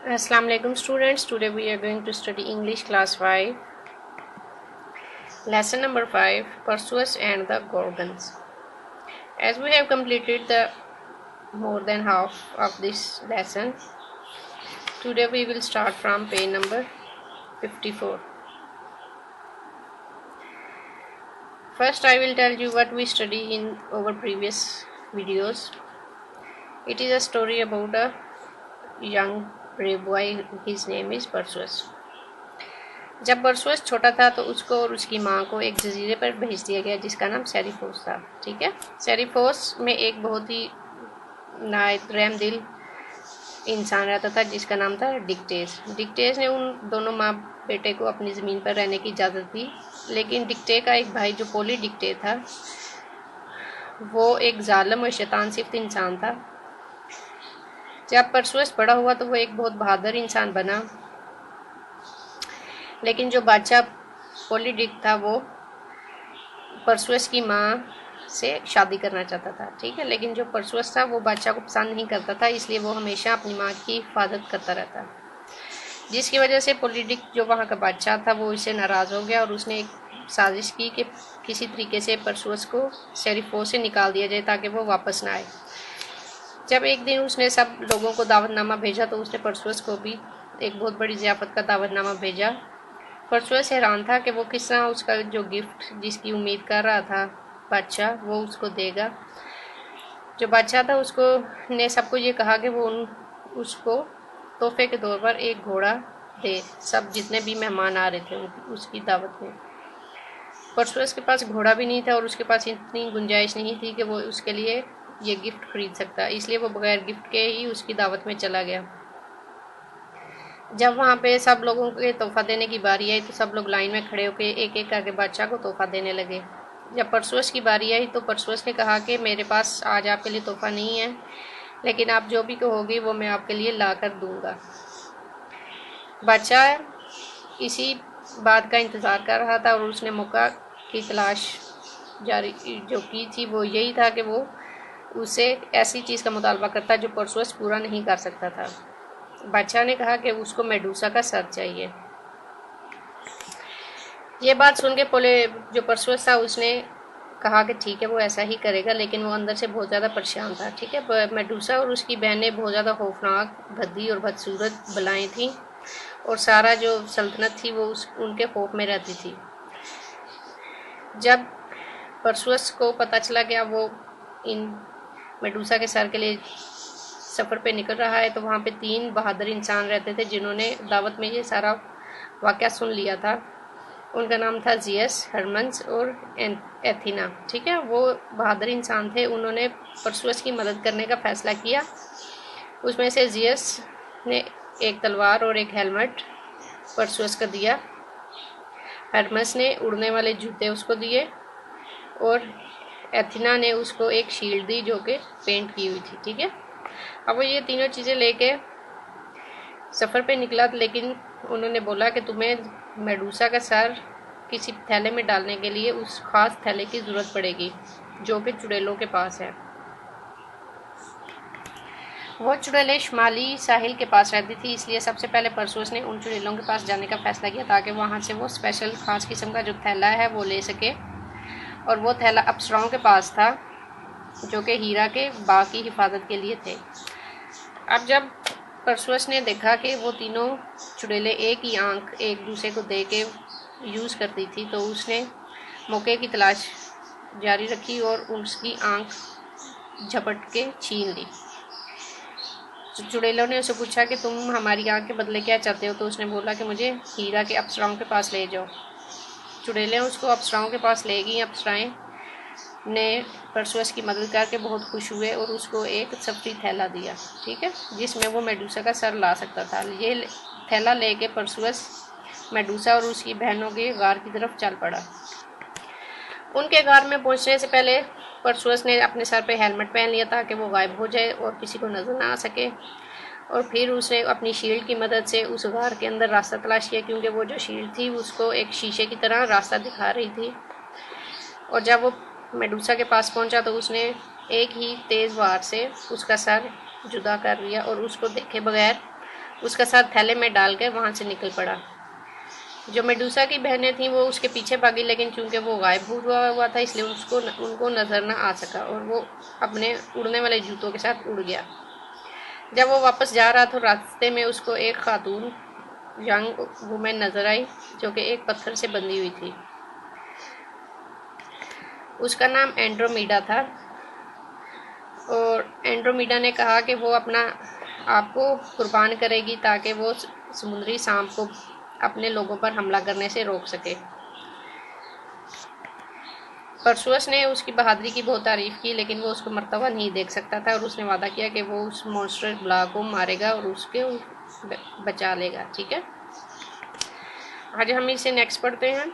Assalamu alaikum students. Today we are going to study English class 5. Lesson number 5, Perseus and the Gorgons. As we have completed the more than half of this lesson, today we will start from page number 54. First I will tell you what we study in our previous videos. It is a story about a young brave boy. His name is Perseus. जब परसुअस छोटा था तो उसको और उसकी माँ को एक जजीरे पर भेज दिया गया जिसका नाम सेरिफोस था। ठीक है, सेरिफोस में एक बहुत ही नायत रहमदिल इंसान रहता था जिसका नाम था डिक्टेस। डिक्टेस ने उन दोनों माँ बेटे को अपनी ज़मीन पर रहने की इजाज़त दी, लेकिन डिक्टे का एक भाई जो पोली डिक्टे था वो एक जालिम और शैतान सिफ्त इंसान था। जब परसुअस बड़ा हुआ तो वो एक बहुत बहादुर इंसान बना, लेकिन जो बादशाह पोलीडिक था वो परसुअस की माँ से शादी करना चाहता था। ठीक है, लेकिन जो परसुअस था वो बादशाह को पसंद नहीं करता था, इसलिए वो हमेशा अपनी माँ की हिफाजत करता रहता, जिसकी वजह से पोलीडिक जो वहाँ का बादशाह था वो इससे नाराज़ हो गया और उसने एक साजिश की कि किसी तरीके से परसुअस को सेरिफोस से निकाल दिया जाए ताकि वो वापस ना आए। जब एक दिन उसने सब लोगों को दावतनामा भेजा तो उसने परसुअस को भी एक बहुत बड़ी ज़ियाफ़त का दावतनामा भेजा। परसुअस हैरान था कि वो किस तरह उसका जो गिफ्ट जिसकी उम्मीद कर रहा था बादशाह वो उसको देगा। जो बादशाह था उसको ने सबको ये कहा कि वो उसको तोहफे के तौर पर एक घोड़ा दे, सब जितने भी मेहमान आ रहे थे उसकी दावत में। परसुअस के पास घोड़ा भी नहीं था और उसके पास इतनी गुंजाइश नहीं थी कि वो उसके लिए ये गिफ्ट खरीद सकता, इसलिए वो बगैर गिफ्ट के ही उसकी दावत में चला गया। जब वहाँ पे सब लोगों के तोहफा देने की बारी आई तो सब लोग लाइन में खड़े होकर एक एक करके बादशाह को तोहफा देने लगे। जब परसुअस की बारी आई तो परसुअस ने कहा कि मेरे पास आज आपके लिए तोहफा नहीं है, लेकिन आप जो भी कहोगे वो मैं आपके लिए ला कर दूँगा। बादशाह इसी बात का इंतज़ार कर रहा था और उसने मौका की तलाश जारी जो की थी वो यही था कि वो उससे ऐसी चीज़ का मुतालबा करता जो परसुअस पूरा नहीं कर सकता था। बादशाह ने कहा कि उसको मेडूसा का सर चाहिए। ये बात सुन के जो परसुअस था उसने कहा कि ठीक है वो ऐसा ही करेगा, लेकिन वो अंदर से बहुत ज़्यादा परेशान था। ठीक है, मेडूसा और उसकी बहनें बहुत ज़्यादा खौफनाक, भद्दी और बदसूरत बलाएँ थीं और सारा जो सल्तनत थी वो उनके खौफ में रहती थी। जब परसुअस को पता चला कि अब वो इन मेडूसा के सर के लिए सफ़र पे निकल रहा है तो वहाँ पे 3 बहादुर इंसान रहते थे जिन्होंने दावत में ये सारा वाक़या सुन लिया था। उनका नाम था ज़ियस, हरमन्स और एथीना। ठीक है, वो बहादुर इंसान थे। उन्होंने परसुअस की मदद करने का फ़ैसला किया। उसमें से ज़ियस ने एक तलवार और एक हेलमेट परसुअस को दिया, हरमस ने उड़ने वाले जूते उसको दिए और एथीना ने उसको एक शील्ड दी जो कि पेंट की हुई थी। ठीक है, अब वो ये तीनों चीज़ें लेके सफ़र पे निकला, लेकिन उन्होंने बोला कि तुम्हें मेडूसा का सर किसी थैले में डालने के लिए उस ख़ास थैले की ज़रूरत पड़ेगी जो कि चुड़ैलों के पास है। वो चुड़ैलें शुमाली साहिल के पास रहती थी, इसलिए सबसे पहले परसुअस ने उन चुड़ैलों के पास जाने का फ़ैसला किया ताकि वहाँ से वो स्पेशल ख़ास किस्म का जो थैला है वो ले सके। और वो थैला अप्सराओं के पास था जो कि हीरा के बाग की हिफाजत के लिए थे। अब जब परसुअस ने देखा कि वो तीनों चुड़ैलें एक ही आंख एक दूसरे को दे के यूज़ करती थी तो उसने मौके की तलाश जारी रखी और उसकी आंख झपट के छीन ली। चुड़ैलों ने उसे पूछा कि तुम हमारी आंख के बदले क्या चाहते हो, तो उसने बोला कि मुझे हीरा के अप्सराओं के पास ले जाओ। चुड़ैलें उसको अप्सराओं के पास ले गई। अप्सराएँ ने परसुअस की मदद करके बहुत खुश हुए और उसको एक सफरी थैला दिया। ठीक है, जिसमें वो मेडूसा का सर ला सकता था। ये थैला लेके परसुअस मेडूसा और उसकी बहनों के गार की तरफ चल पड़ा। उनके गार में पहुंचने से पहले परसुअस ने अपने सर पे हेलमेट पहन लिया ताकि वो गायब हो जाए और किसी को नज़र ना आ सके, और फिर उसने अपनी शील्ड की मदद से उस गार के अंदर रास्ता तलाश किया, क्योंकि वो जो शील्ड थी उसको एक शीशे की तरह रास्ता दिखा रही थी। और जब वो मेडूसा के पास पहुंचा तो उसने एक ही तेज़ वार से उसका सर जुदा कर लिया और उसको देखे बगैर उसका साथ थैले में डालकर वहाँ से निकल पड़ा। जो मेडूसा की बहनें थीं वो उसके पीछे भागी, लेकिन चूंकि वो गायब हुआ था इसलिए उनको नज़र न आ सका और वो अपने उड़ने वाले जूतों के साथ उड़ गया। जब वो वापस जा रहा तो रास्ते में उसको एक खातून यंग वुमेन नज़र आई जो कि एक पत्थर से बंधी हुई थी। उसका नाम एंड्रोमीडा था और एंड्रोमीडा ने कहा कि वो अपना आप को कुर्बान करेगी ताकि वो समुद्री सांप को अपने लोगों पर हमला करने से रोक सके। परसुअस ने उसकी बहादुरी की बहुत तारीफ की, लेकिन वो उसको मरता हुआ नहीं देख सकता था और उसने वादा किया कि वो उस मॉन्स्टर ब्ला को मारेगा और उसके बचा लेगा। ठीक है, आज हम इसे नेक्स्ट पढ़ते हैं।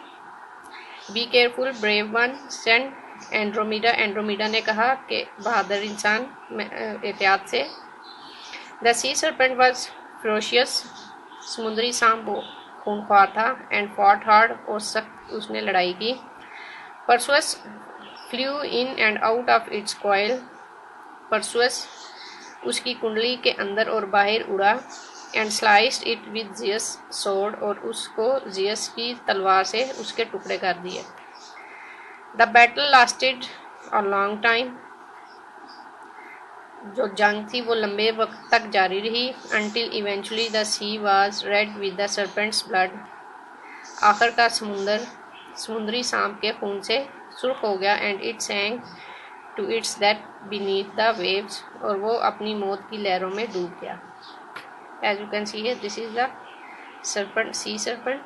Be careful brave one said Andromeda. Andromeda ने कहा कि बहादुर इंसान एहतियात से। The sea serpent was ferocious. समुद्री सांप खूंखार था। एंड फॉट हार्ड और सख्त उसने लड़ाई की। Perseus flew in and out of its coil. Perseus उसकी कुंडली के अंदर और बाहर उड़ा। And sliced it with Zeus sword और उसको जियस की तलवार से उसके टुकड़े कर दिए। The battle lasted a long time. जो जंग थी वो लंबे वक्त तक जारी रही। Until eventually the sea was red with the serpent's blood. आखिरकार समुद्री सांप के खून से सुर्ख हो गया। And it sank to its death beneath the waves और वो अपनी मौत की लहरों में डूब गया। As you can see here, this is the serpent, sea serpent.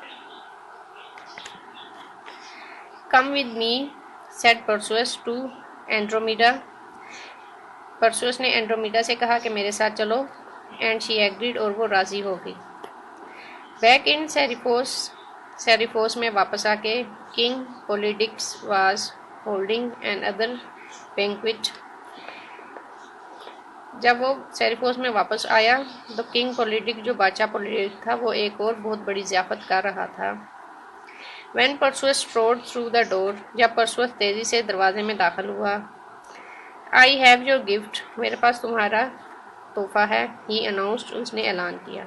Come with me, said Perseus to Andromeda. Perseus ने एंड्रोमीडा से कहा कि मेरे साथ चलो। एंड शी एग्रीड और वो राजी हो गई। बैक इन सेरिफोस में वापस आके king Polydectes was holding another banquet. जब वो सेरिफोस में वापस आया तो किंग पोलिडिक जो बादशाह पोलिडिक था वो एक और बहुत बड़ी ज़ियाफत कर रहा था। When Perseus strode through the door, जब परसुअस तेजी से दरवाजे में दाखिल हुआ। I have your gift, मेरे पास तुम्हारा तोहफा है। He announced, उसने ऐलान किया।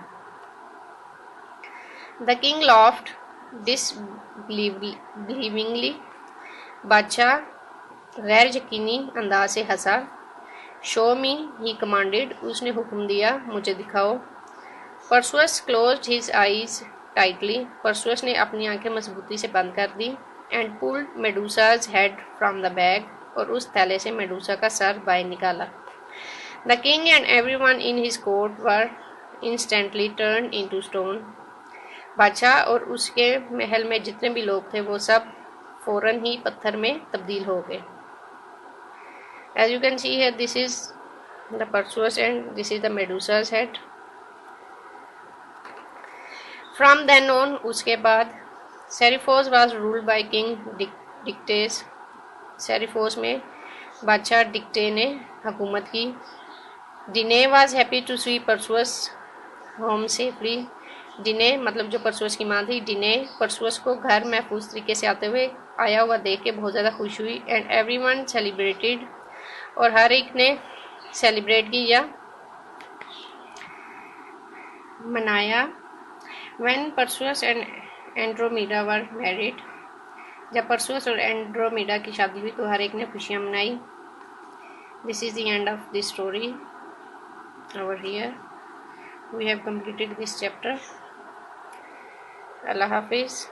The king laughed disbelievingly, बादशाह गैर यकीनी अंदाज से हंसा। शो मी, ही कमांडेड, उसने हुक्म दिया, मुझे दिखाओ। Perseus closed his eyes tightly, Perseus ने अपनी आंखें मजबूती से बंद कर दी। And pulled Medusa's head from the bag, और उस थैले से मेडूसा का सर बाहर निकाला। The king and everyone in his court were instantly turn into stone. बादशाह और उसके महल में जितने भी लोग थे वो सब फौरन ही पत्थर में तब्दील हो गए। As you can see here, this is the Perseus and this is the Medusa's head. From then on, उसके बाद सेरिफोस was ruled by King Dictys. सेरिफोस में बादशाह डिक्टे ने हुकूमत की। डिने was happy to see Perseus home safely. डिने मतलब जो परसुअस की माँ थी, डिने परसुअस को घर महफूज तरीके से आया हुआ देख के बहुत ज़्यादा खुश हुई। एंड एवरीवन सेलिब्रेटेड, और हर एक ने सेलिब्रेट किया, मनाया। When Perseus and Andromeda were married, जब परसुअस और एंड्रोमेडा की शादी हुई तो हर एक ने खुशियाँ मनाई। This is the end of the story. Over here we have completed this chapter. Allah Hafiz.